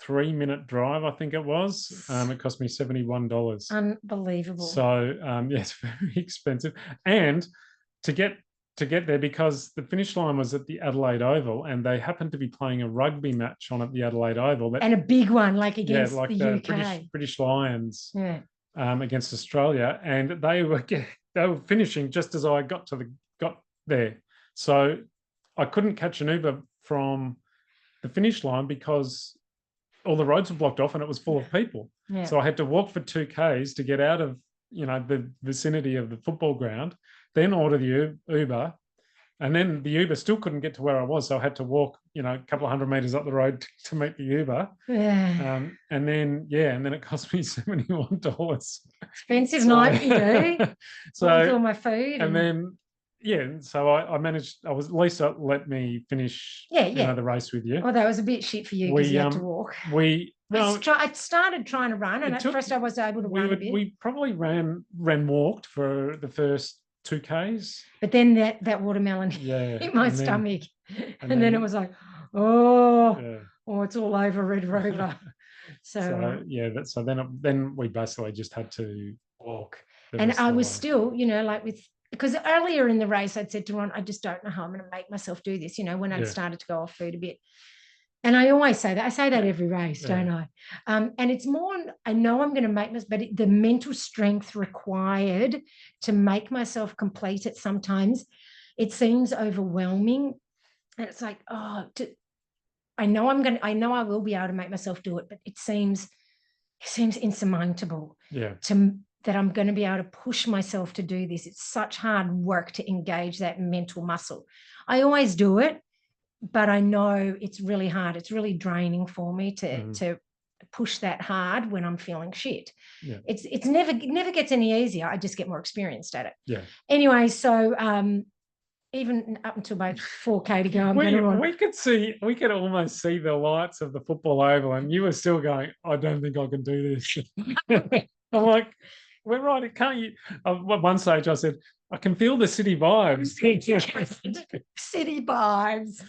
23-minute drive, I think it was. It cost me $71. Unbelievable. So it's very expensive, and to get there because the finish line was at the Adelaide Oval and they happened to be playing a rugby match on at the Adelaide Oval. And a big one, like against the UK. British Lions against Australia. And they were finishing just as I got there. So I couldn't catch an Uber from the finish line because all the roads were blocked off and it was full of people. Yeah. So I had to walk for 2 k's to get out of, the vicinity of the football ground, then order the Uber, and then the Uber still couldn't get to where I was. So I had to walk, a couple of 100 meters up the road to meet the Uber. Yeah. And then it cost me $71. Expensive night for you. So with all my food. And then, so I managed, at least let me finish the race with you. Oh, that was a bit shit for you because you had to walk. I started trying to run, and at first I was able to run a bit. We probably walked for the first 2 k's. But then that watermelon hit my stomach. And then it was like, it's all over Red Rover. So then we basically just had to walk. And I was still, like with because earlier in the race, I'd said to Ron, I just don't know how I'm going to make myself do this, when I'd started to go off food a bit. And I always say that. I say that every race, don't I? And it's more, I know I'm going to make this, but the mental strength required to make myself complete it sometimes, it seems overwhelming. And it's like, I know I will be able to make myself do it, but it seems insurmountable that I'm going to be able to push myself to do this. It's such hard work to engage that mental muscle. I always do it, but I know it's really hard. It's really draining for me to push that hard when I'm feeling shit. Yeah. It never gets any easier. I just get more experienced at it. Yeah. Anyway, so even up until about 4K to go, we could almost see the lights of the football oval, and you were still going, I don't think I can do this. I'm like, we're right. Can't you? At one stage I said, I can feel the city vibes. City vibes.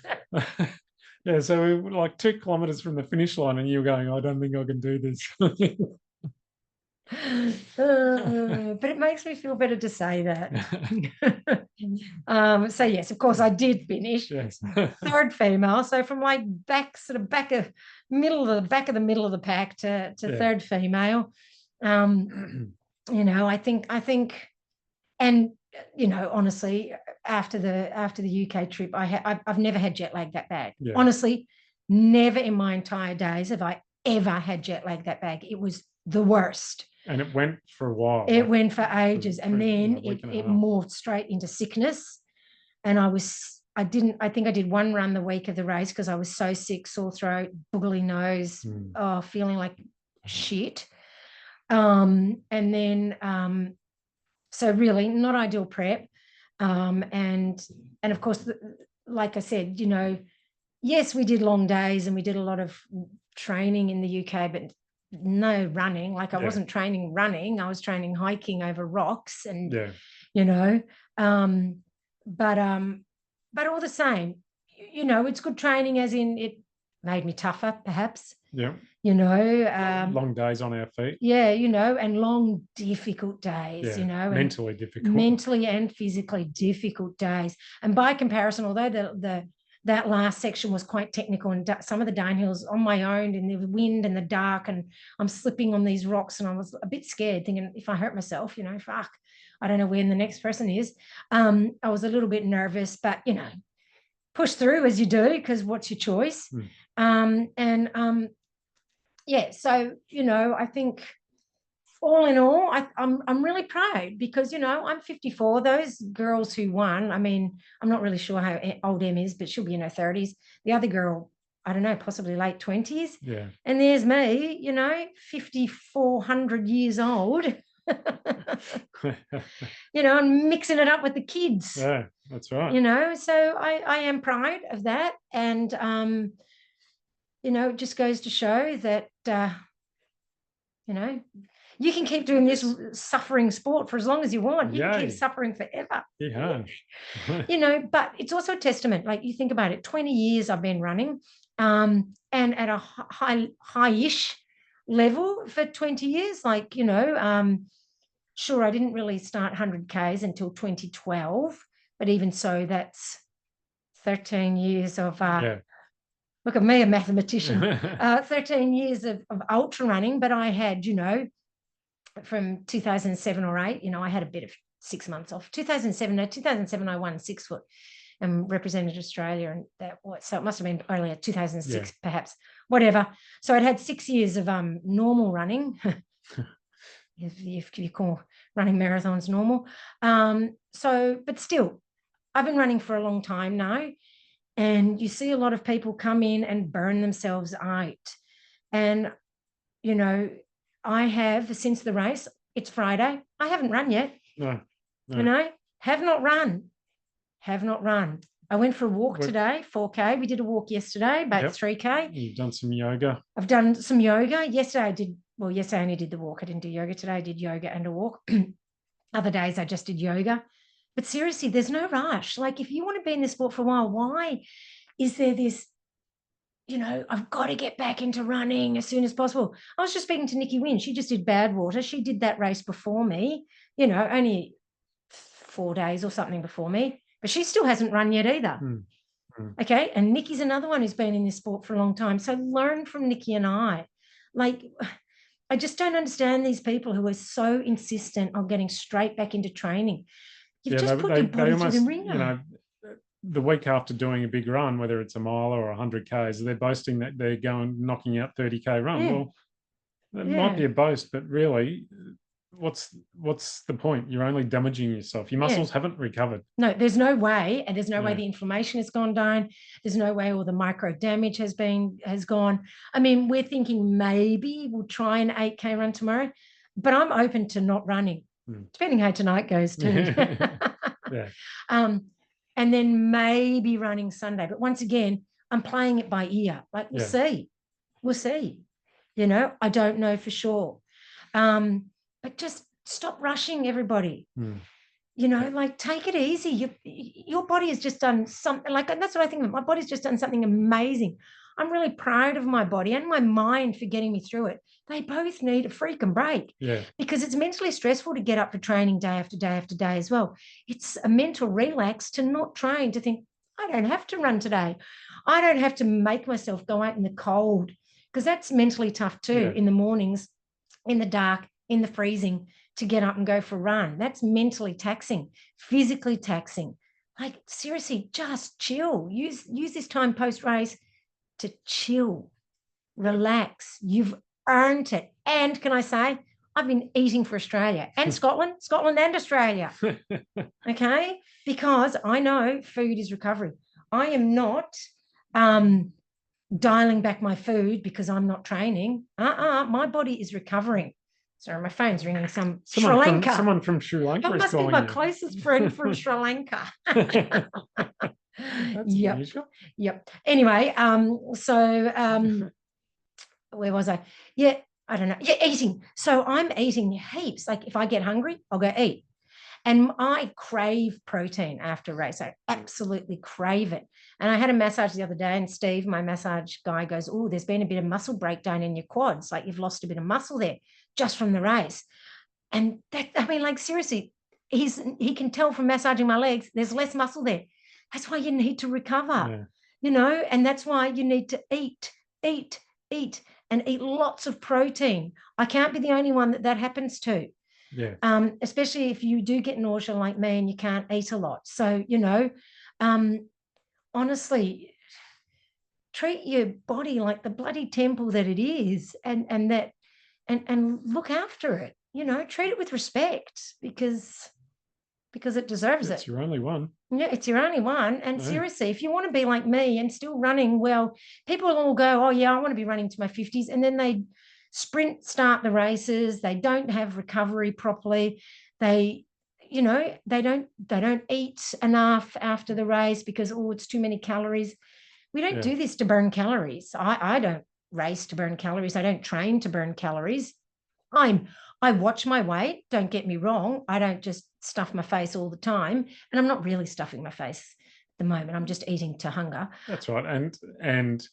Yeah, so we were like 2 kilometers from the finish line, and you were going, I don't think I can do this. But it makes me feel better to say that. So yes, of course I did finish. Yes. 3rd female, so from like back of the middle of the pack to 3rd female. I think, and honestly, after the UK trip, I've never had jet lag that bad. Yeah. Honestly, never in my entire days have I ever had jet lag that bad. It was the worst. And it went for a while. It went for ages, and then it morphed straight into sickness. And I think I did 1 run the week of the race because I was so sick, sore throat, boogly nose, feeling like shit. And then so really not ideal prep. And of course, like I said, yes, we did long days and we did a lot of training in the UK, but no running. Like I wasn't training running, I was training hiking over rocks, and but all the same, it's good training, as in it made me tougher, perhaps. Yeah. Long days on our feet. Yeah, and long, difficult days, mentally difficult. Mentally and physically difficult days. And by comparison, although that last section was quite technical, and some of the downhills on my own in the wind and the dark, and I'm slipping on these rocks, and I was a bit scared, thinking if I hurt myself, fuck, I don't know where the next person is. I was a little bit nervous, but push through as you do, because what's your choice? Yeah, so I think all in all, I'm really proud, because I'm 54. Those girls who won, I mean, I'm not really sure how old Em is, but she'll be in her 30s. The other girl, I don't know, possibly late 20s. Yeah. And there's me, 5,400 years old. I'm mixing it up with the kids. Yeah, that's right. So I am proud of that. And it just goes to show that you can keep doing this suffering sport for as long as you want. You can keep suffering forever. Yeah. But it's also a testament. Like, you think about it, 20 years I've been running, and at a high-ish level for 20 years. Like, sure, I didn't really start 100Ks until 2012, but even so, that's 13 years of look at me, a mathematician. 13 years of ultra running, but I had, from 2007 or 8, I had a bit of 6 months off. 2007, I won 6 foot and represented Australia, and so it must have been earlier, 2006, perhaps, whatever. So I'd had 6 years of normal running, if you call running marathons normal. But still, I've been running for a long time now. And you see a lot of people come in and burn themselves out. And, I have, since the race, it's Friday, I haven't run yet. No. Have not run. I went for a walk today, 4K. We did a walk yesterday, about 3K. You've done some yoga. I've done some yoga. Yesterday I only did the walk. I didn't do yoga today. I did yoga and a walk. Other days I just did yoga. But seriously, there's no rush. Like, if you want to be in this sport for a while, why is there this, I've got to get back into running as soon as possible? I was just speaking to Nikki Wynn. She just did Badwater. She did that race before me, only 4 days or something before me, but she still hasn't run yet either. Okay. And Nikki's another one who's been in this sport for a long time. So learn from Nikki and I. Like, I just don't understand these people who are so insistent on getting straight back into training. You've just put your body through the ringer. You know, the week after doing a big run, whether it's a mile or 100 Ks, they're boasting that they're knocking out 30K run. Well, that might be a boast, but really, what's the point? You're only damaging yourself. Your muscles haven't recovered. No, there's no way, and there's no way the inflammation has gone down. There's no way all the micro damage has gone. I mean, we're thinking maybe we'll try an 8K run tomorrow, but I'm open to not running, depending how tonight goes too. And then maybe running Sunday. But once again, I'm playing it by ear. Like, we'll see. We'll see. You know, I don't know for sure. But just stop rushing, everybody. You know, like, take it easy. Your body has just done something, like, and that's what I think of. My body's just done something amazing. I'm really proud of my body and my mind for getting me through it. They both need a freaking break because it's mentally stressful to get up for training day after day after day as well. It's a mental relax to not train, to think, I don't have to run today. I don't have to make myself go out in the cold, because that's mentally tough too, in the mornings, in the dark, in the freezing, to get up and go for a run. That's mentally taxing, physically taxing. Like, seriously, just chill. Use this time post-race to chill, relax. You've earned it. And can I say, I've been eating for Australia and Scotland and Australia. Okay? Because I know food is recovery. I am not dialing back my food because I'm not training. My body is recovering. Sorry, my phone's ringing. Sri Lanka. Someone from Sri Lanka. That must be my closest friend from Sri Lanka. That's unusual. Yep. Anyway, where was I? Yeah, I don't know. Yeah, eating. So I'm eating heaps. Like, if I get hungry, I'll go eat. And I crave protein after a race. I absolutely crave it. And I had a massage the other day, and Steve, my massage guy, goes, oh, there's been a bit of muscle breakdown in your quads. Like, you've lost a bit of muscle there just from the race. And that, I mean, like, seriously, he can tell from massaging my legs, there's less muscle there. That's why you need to recover, you know, and that's why you need to eat, and eat lots of protein. I can't be the only one that happens to. Especially if you do get nausea like me and you can't eat a lot. So, you know, honestly, treat your body like the bloody temple that it is, and look after it. You know, treat it with respect, because it deserves it. It's your only one. Yeah, it's your only one. And seriously, if you want to be like me and still running, well, people will all go, oh yeah, I want to be running to my 50s, and then they start the races. They don't have recovery properly. They, you know, they don't eat enough after the race because, oh, it's too many calories. We don't do this to burn calories. I don't race to burn calories. I don't train to burn calories. I watch my weight. Don't get me wrong. I don't just stuff my face all the time, and I'm not really stuffing my face at the moment. I'm just eating to hunger. That's right. And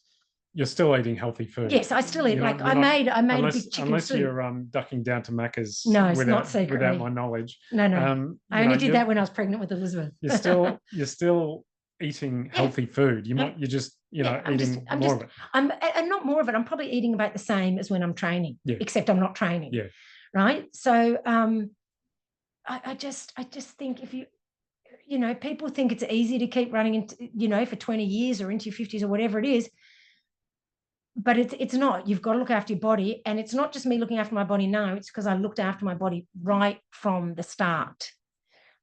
you're still eating healthy food. Yes, I still eat. Like, I made a big chicken unless soup. You're ducking down to Macca's. No, it's not secretly. Without my knowledge. No. I only did that when I was pregnant with Elizabeth. You're still eating healthy food. You're just, you know, eating more of it. I'm not more of it. I'm probably eating about the same as when I'm training, except I'm not training. Yeah. Right. So I just think, if you know, people think it's easy to keep running into, you know, for 20 years or into your 50s or whatever it is. But it's not. You've got to look after your body. And it's not just me looking after my body now. It's because I looked after my body right from the start.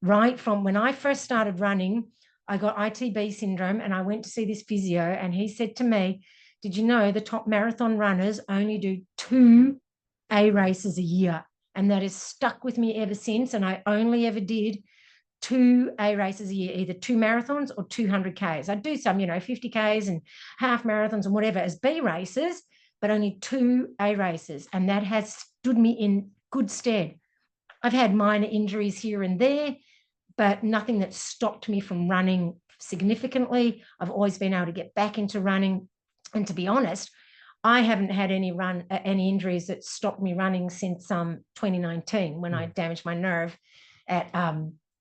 Right from when I first started running, I got ITB syndrome, and I went to see this physio, and he said to me, did you know the top marathon runners only do 2 A races a year? And that has stuck with me ever since. And I only ever did 2 A races a year, either 2 marathons or 200 Ks. I do some, you know, 50 Ks and half marathons and whatever as B races, but only 2 A races. And that has stood me in good stead. I've had minor injuries here and there, but nothing that stopped me from running significantly. I've always been able to get back into running. And to be honest, I haven't had any injuries that stopped me running since 2019, when I damaged my nerve at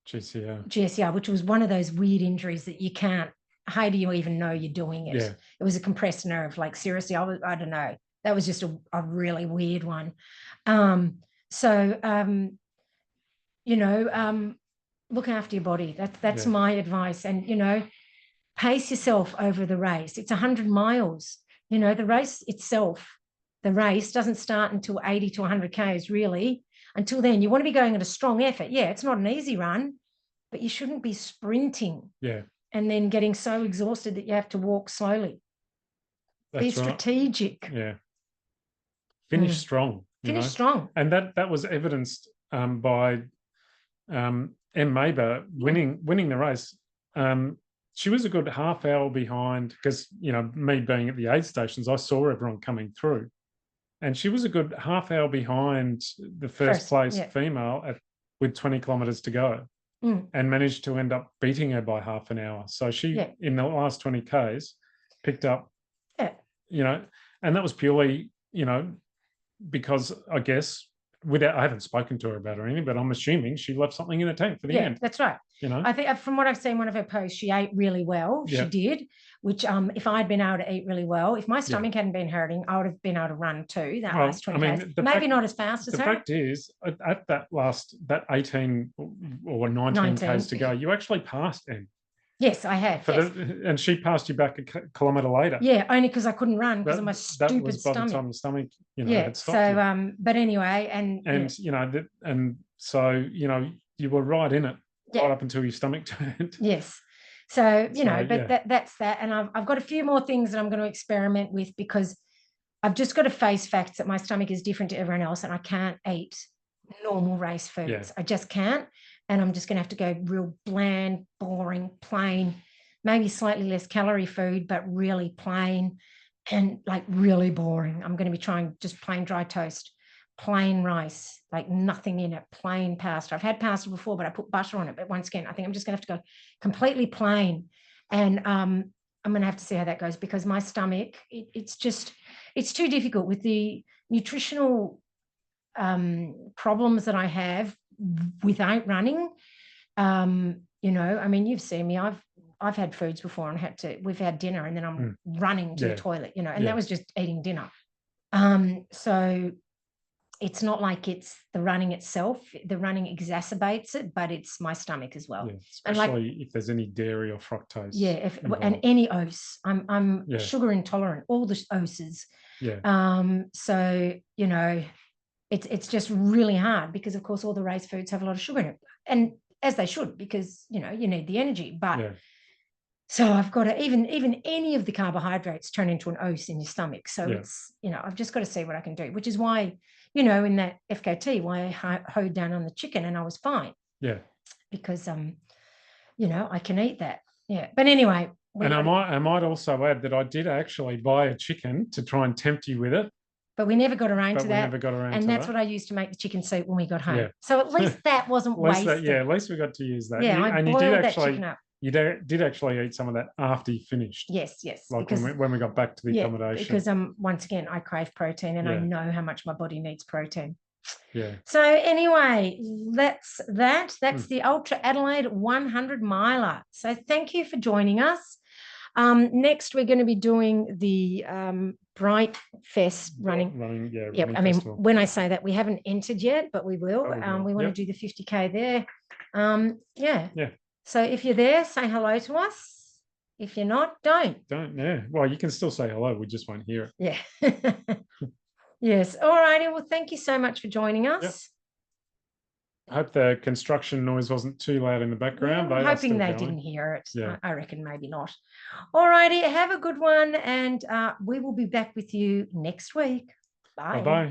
GCR, which was one of those weird injuries that you can't, how do you even know you're doing it? Yeah. It was a compressed nerve. Like, seriously, I don't know. That was just a really weird one. Look after your body. That's my advice. And, pace yourself over the race. It's 100 miles. The race itself, the race doesn't start until 80 to 100 Ks, really. Until then, you want to be going at a strong effort. Yeah, it's not an easy run, but you shouldn't be sprinting. Yeah. And then getting so exhausted that you have to walk slowly. Be strategic. Right. Yeah. Finish strong. Finish strong. And that was evidenced by M. Maber winning the race. She was a good half hour behind because, me being at the aid stations, I saw everyone coming through. And she was a good half hour behind the first place female with 20 kilometres to go. And managed to end up beating her by half an hour. So she, in the last 20 Ks, picked up, and that was purely, because I guess, I haven't spoken to her about it or anything, but I'm assuming she left something in the tank for the end. That's right. I think from what I've seen, one of her posts, she ate really well. She did, which if I'd been able to eat really well, if my stomach hadn't been hurting, I would have been able to run too. Last 20 Ks. Maybe not as fast as her. The fact is, at that 18 or 19 Ks to go, you actually passed Em. Yes, I have. And she passed you back a kilometre later. Yeah, only because I couldn't run because of my stupid stomach. That was by the time the stomach, had stopped you. But anyway, and so you were right in it right up until your stomach turned. Yes. So that's that. And I've got a few more things that I'm going to experiment with because I've just got to face facts that my stomach is different to everyone else, and I can't eat normal race foods. Yeah. I just can't. And I'm just going to have to go real bland, boring, plain, maybe slightly less calorie food, but really plain and like really boring. I'm going to be trying just plain dry toast, plain rice, like nothing in it, plain pasta. I've had pasta before, but I put butter on it. But once again, I think I'm just going to have to go completely plain. And I'm going to have to see how that goes because my stomach, it's too difficult with the nutritional problems that I have without running. You've seen me. I've had foods before and we've had dinner and then I'm running to the toilet, and that was just eating dinner. So it's not like it's the running itself. The running exacerbates it, but it's my stomach as well. Yeah, especially if there's any dairy or fructose. Yeah, and any ose. I'm sugar intolerant, all the oses. Yeah. So, it's just really hard because, of course, all the race foods have a lot of sugar in it. And as they should, because, you need the energy. But so I've got to, even any of the carbohydrates turn into an ose in your stomach. So it's, I've just got to see what I can do, which is why, in that FKT, why I hoed down on the chicken and I was fine. Yeah. Because, I can eat that. Yeah. But anyway. And I might also add that I did actually buy a chicken to try and tempt you with it. But we never got around to that. Never got around and that's what I used to make the chicken soup when we got home. Yeah. So at least that wasn't wasted. At least we got to use that. Yeah, I boiled that chicken up. You did actually eat some of that after you finished. Yes. Like when we got back to the accommodation. Because once again, I crave protein and I know how much my body needs protein. Yeah. So anyway, that's that. That's the Ultra Adelaide 100 miler. So thank you for joining us. Next, we're going to be doing the Bright Fest running. Running festival. When I say that, we haven't entered yet, but we will. We want to do the 50K there. Yeah. So if you're there, say hello to us. If you're not, don't. Yeah. Well, you can still say hello. We just won't hear it. Yeah. Yes. All righty. Well, thank you so much for joining us. Yep. I hope the construction noise wasn't too loud in the background. I'm hoping they didn't hear it. Yeah. I reckon maybe not. All righty. Have a good one. And we will be back with you next week. Bye. Bye-bye.